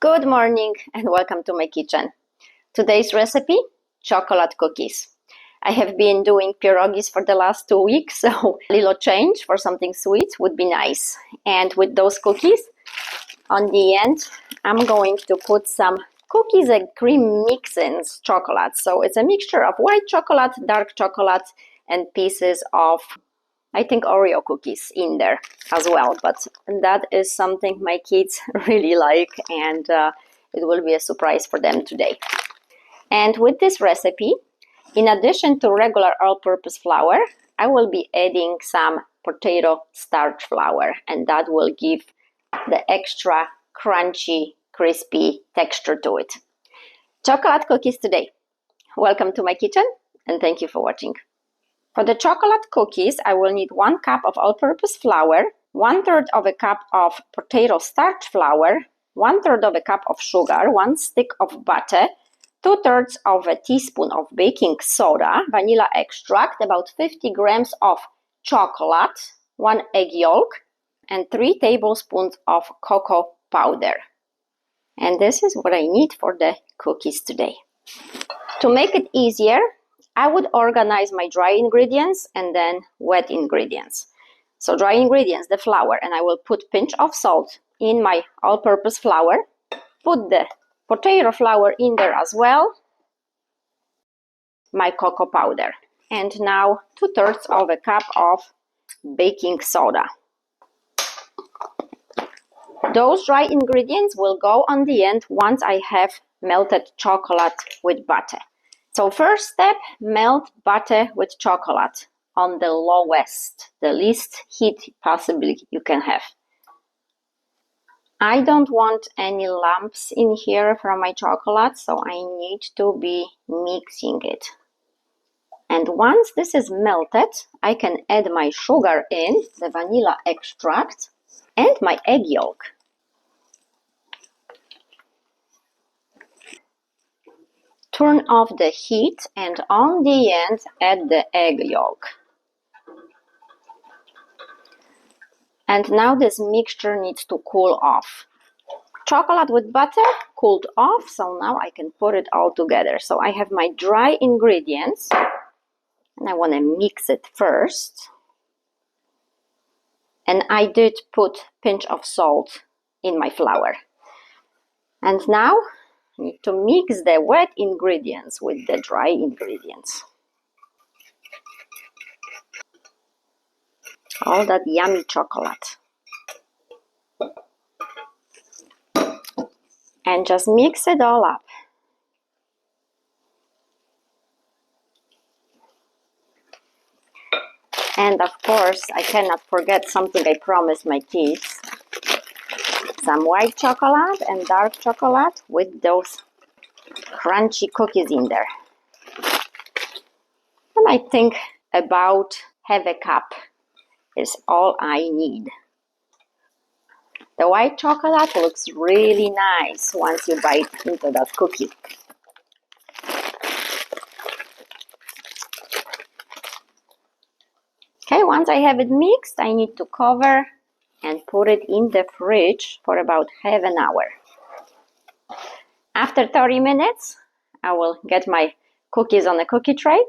Good morning and welcome to my kitchen. Today's recipe, chocolate cookies. I have been doing pierogies for the last 2 weeks, so a little change for something sweet would be nice. And with those cookies, on the end, I'm going to put some cookies and cream mix-ins chocolate. So it's a mixture of white chocolate, dark chocolate, and pieces of, I think, Oreo cookies in there as well. But that is something my kids really like, and it will be a surprise for them today. And with this recipe, in addition to regular all-purpose flour, I will be adding some potato starch flour, and that will give the extra crunchy, crispy texture to it. Chocolate cookies today. Welcome to my kitchen, and thank you for watching. For the chocolate cookies, I will need 1 cup of all-purpose flour, 1/3 of a cup of potato starch flour, 1/3 of a cup of sugar, 1 stick of butter, 2/3 of a teaspoon of baking soda, vanilla extract, about 50 grams of chocolate, 1 egg yolk, and 3 tablespoons of cocoa powder. And this is what I need for the cookies today. To make it easier, I would organize my dry ingredients and then wet ingredients. So dry ingredients, the flour, and I will put a pinch of salt in my all-purpose flour, put the potato flour in there as well, my cocoa powder, and now 2/3 of a cup of baking soda. Those dry ingredients will go on the end once I have melted chocolate with butter. So first step, melt butter with chocolate on the lowest, the least heat possibly you can have. I don't want any lumps in here from my chocolate, so I need to be mixing it. And once this is melted, I can add my sugar in, the vanilla extract, and my egg yolk. Turn off the heat and on the end add the egg yolk. And now this mixture needs to cool off. Chocolate with butter cooled off, so now I can put it all together. So I have my dry ingredients and I want to mix it first. And I did put a pinch of salt in my flour. And now I need to mix the wet ingredients with the dry ingredients. All that yummy chocolate. And just mix it all up. And of course, I cannot forget something I promised my kids. Some white chocolate and dark chocolate with those crunchy cookies in there. And I think about half a cup is all I need. The white chocolate looks really nice once you bite into that cookie. Okay, once I have it mixed, I need to cover and put it in the fridge for about half an hour. After 30 minutes, I will get my cookies on a cookie tray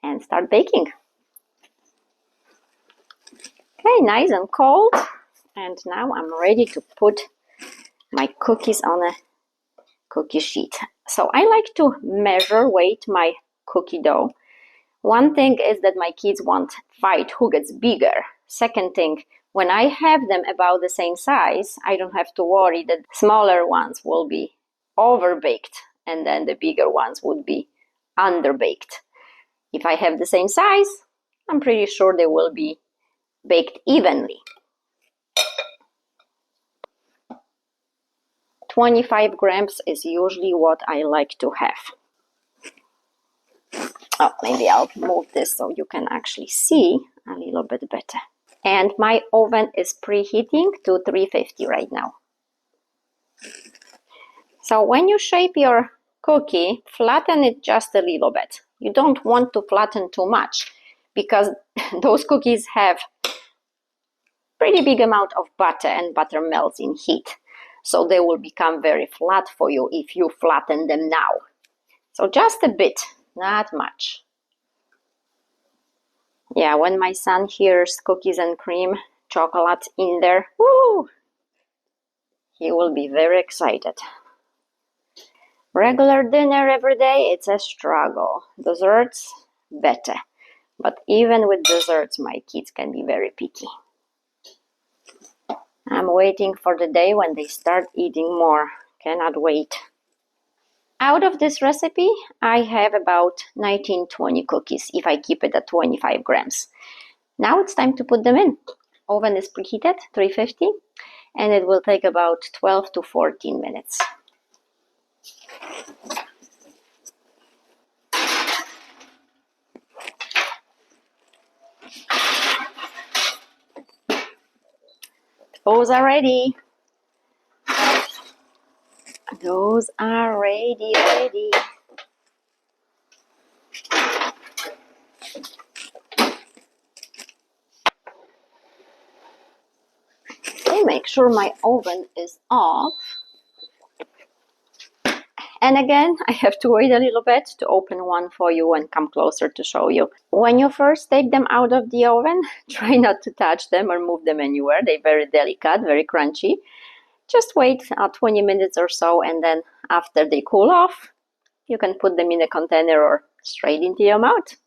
and start baking. Okay, nice and cold. And now I'm ready to put my cookies on a cookie sheet. So I like to weight my cookie dough. One thing is that my kids won't fight who gets bigger. Second thing, when I have them about the same size, I don't have to worry that smaller ones will be overbaked and then the bigger ones would be underbaked. If I have the same size, I'm pretty sure they will be baked evenly. 25 grams is usually what I like to have. Oh, maybe I'll move this so you can actually see a little bit better. And my oven is preheating to 350 right now. So when you shape your cookie, flatten it just a little bit. You don't want to flatten too much because those cookies have pretty big amount of butter and butter melts in heat. so they will become very flat for you if you flatten them now. So just a bit, not much. Yeah, when my son hears cookies and cream, chocolate in there, woo, he will be very excited. Regular dinner every day, it's a struggle. Desserts, better. But even with desserts, my kids can be very picky. I'm waiting for the day when they start eating more. Cannot wait. Out of this recipe, I have about 19-20 cookies if I keep it at 25 grams. Now it's time to put them in. Oven is preheated, 350, and it will take about 12 to 14 minutes. Those are ready. Those are ready. Okay, make sure my oven is off. And again, I have to wait a little bit to open one for you and come closer to show you. When you first take them out of the oven, try not to touch them or move them anywhere. They're very delicate, very crunchy. Just wait 20 minutes or so, and then after they cool off, you can put them in a container or straight into your mouth.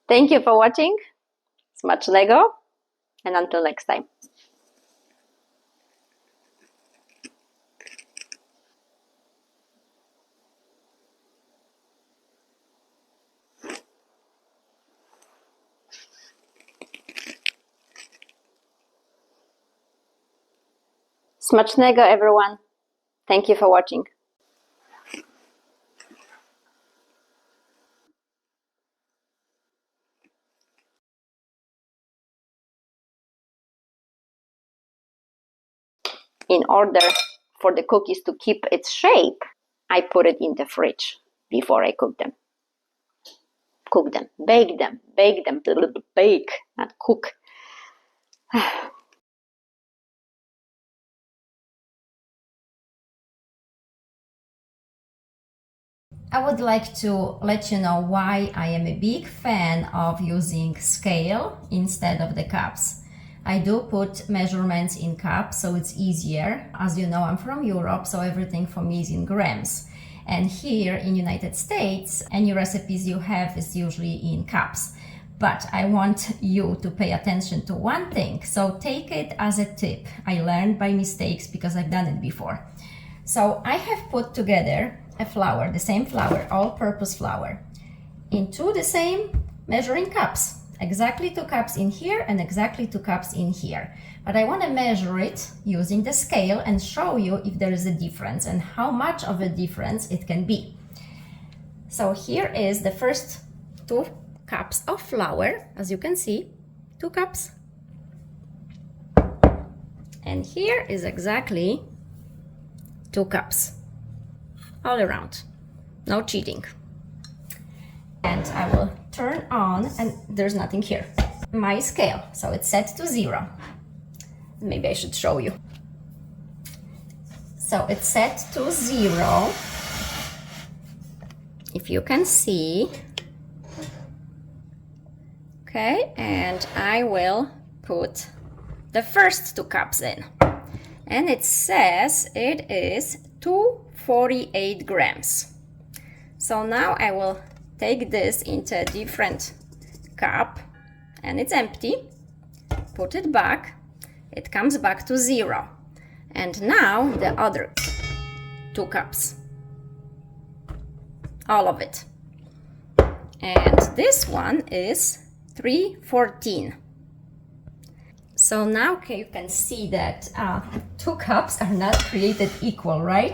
Thank you for watching. Smacznego, and until next time. Smacznego, everyone. Thank you for watching. In order for the cookies to keep its shape, I put it in the fridge before I cook them. Cook them, bake them, bake, not cook. I would like to let you know why I am a big fan of using scale instead of the cups. I do put measurements in cups, so it's easier. As you know, I'm from Europe, so everything for me is in grams. And here in United States, any recipes you have is usually in cups. But I want you to pay attention to one thing, so take it as a tip. I learned by mistakes because I've done it before. So I have put together a flour, the same flour, all-purpose flour, into the same measuring cups. Exactly 2 cups in here and exactly 2 cups in here. But I want to measure it using the scale and show you if there is a difference and how much of a difference it can be. So here is the first 2 cups of flour, as you can see, 2 cups. And here is exactly 2 cups. All around, no cheating. And I will turn on, and there's nothing here. My scale, so it's set to 0. Maybe I should show you. So it's set to 0. If you can see. Okay, and I will put the first 2 cups in. And it says it is 248 grams. So now I will take this into a different cup, and it's empty. Put it back. It comes back to 0. And now the other 2 cups. All of it. And this one is 314. So now you can see that 2 cups are not created equal, right?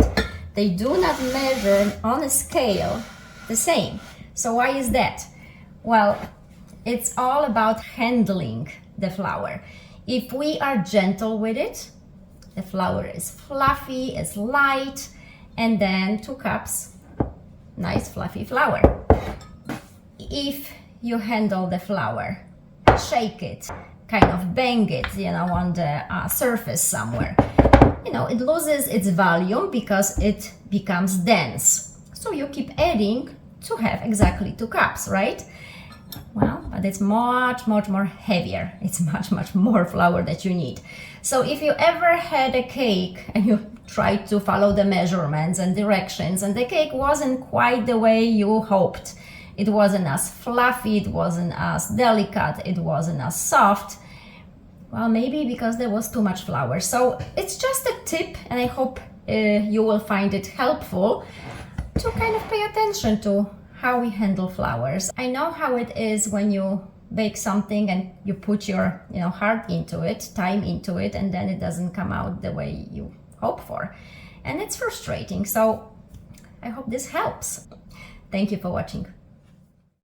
They do not measure on a scale the same. So why is that? Well, it's all about handling the flour. If we are gentle with it, the flour is fluffy, it's light, and then 2 cups, nice fluffy flour. If you handle the flour, shake it, kind of bang it, on the surface somewhere. It loses its volume because it becomes dense. So you keep adding to have exactly 2 cups, right? Well, but it's much more heavier. It's much more flour that you need. So if you ever had a cake and you tried to follow the measurements and directions and the cake wasn't quite the way you hoped, it wasn't as fluffy, it wasn't as delicate, it wasn't as soft, well, maybe because there was too much flour. So it's just a tip, and I hope you will find it helpful to kind of pay attention to how we handle flours. I know how it is when you bake something and you put your heart into it, time into it, and then it doesn't come out the way you hope for. And it's frustrating. So I hope this helps. Thank you for watching.